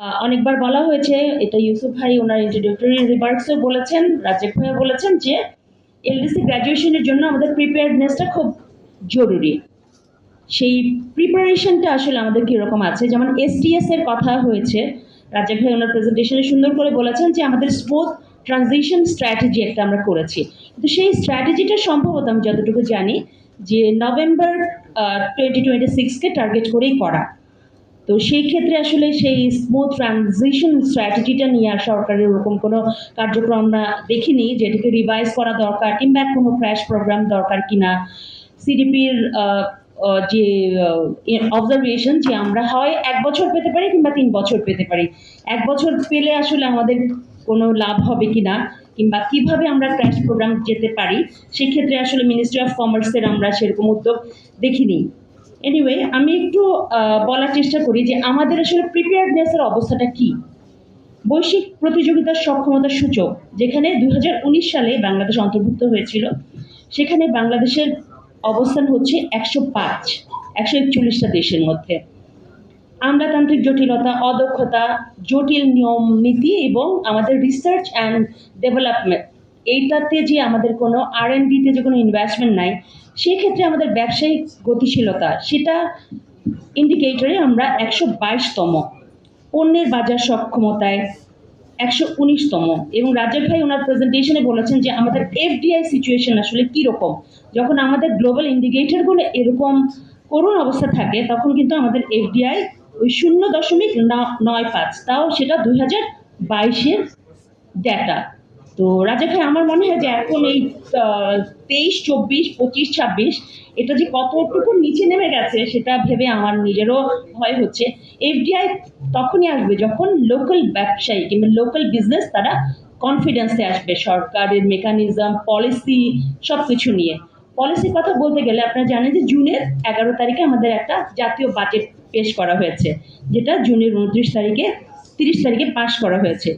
অনেকবার বলা হয়েছে, এটা ইউসুফ ভাই ওনার ইন্ট্রোডাক্টরি রিমার্কসেও বলেছেন, রাজ্জাক ভাইও বলেছেন যে এলডিসি গ্র্যাজুয়েশনের জন্য আমাদের প্রিপেয়ারনেসটা খুব জরুরি। সেই প্রিপারেশনটা আসলে আমাদের কীরকম আছে, যেমন এসটিএস এর কথা হয়েছে, রাজ্জাক ভাই ওনার প্রেজেন্টেশনে সুন্দর করে বলেছেন যে আমাদের স্মুথ ট্রানজিশন স্ট্র্যাটেজি একটা আমরা করেছি, কিন্তু সেই স্ট্র্যাটেজিটা সম্ভবত আমি যতটুকু জানি যে নভেম্বর 2026কে টার্গেট করেই করা। তো সেই ক্ষেত্রে আসলে সেই স্মুথ ট্রানজিশন স্ট্র্যাটেজিটা নিয়ে আর সরকারের ওরকম কোনো কার্যক্রম আমরা দেখিনি, যেটাকে রিভাইজ করা দরকার কিংবা কোনো ক্র্যাশ প্রোগ্রাম দরকার কিনা। সিডিপির যে অবজারভেশন যে আমরা হয় 1 বছর পেতে পারি কিংবা 3 বছর পেতে পারি। 1 বছর পেলে আসলে আমাদের কোনো লাভ হবে কিনা কিংবা কিভাবে আমরা ক্র্যাশ প্রোগ্রাম যেতে পারি, সেক্ষেত্রে আসলে মিনিস্ট্রি অফ কমার্সের আমরা সেরকম উদ্যোগ দেখিনি। এনিওয়ে, আমি একটু বলার চেষ্টা করি যে আমাদের আসলে প্রিপেয়ারনেসের অবস্থাটা কি। বৈশ্বিক প্রতিযোগিতার সক্ষমতার সূচক, যেখানে 2019 সালে বাংলাদেশ অন্তর্ভুক্ত হয়েছিল, সেখানে বাংলাদেশের অবস্থান হচ্ছে 105, 141টা দেশের মধ্যে। আমলাতান্ত্রিক জটিলতা, অদক্ষতা, জটিল নিয়ম নীতি এবং আমাদের রিসার্চ অ্যান্ড ডেভেলপমেন্ট, এইটাতে যে আমাদের কোনো R&Dতে যে কোনো ইনভেস্টমেন্ট নাই, সেক্ষেত্রে আমাদের ব্যবসায়িক গতিশীলতা, সেটা ইন্ডিকেটরে আমরা 122তম। পণ্যের বাজার সক্ষমতায় 119তম। এবং রাজ্জাক ভাই ওনার প্রেজেন্টেশনে বলেছেন যে আমাদের এফডিআই সিচুয়েশন আসলে কীরকম। যখন আমাদের গ্লোবাল ইন্ডিকেটরগুলো এরকম করুণ অবস্থা থাকে, তখন কিন্তু আমাদের এফডিআই ওই 0.95, তাও সেটা 2022-এর ডেটা। তো রাজ্জাক ভাই, আমার মনে হয় যে এখন এই 23, 24, 25, 26 এটা যে কতটুকু নিচে নেমে গেছে সেটা ভেবে আমার নিজেরও ভয় হচ্ছে। এফডিআই তখনই আসবে যখন লোকাল ব্যবসায়ী কিংবা লোকাল বিজনেস তারা কনফিডেন্সে আসবে সরকারের মেকানিজম, পলিসি সব কিছু নিয়ে। পলিসির কথা বলতে গেলে আপনারা জানেন যে জুনের 11 তারিখে আমাদের একটা জাতীয় বাজেট পেশ করা হয়েছে, যেটা জুনের 29 তারিখে 30 তারিখে পাশ করা হয়েছে।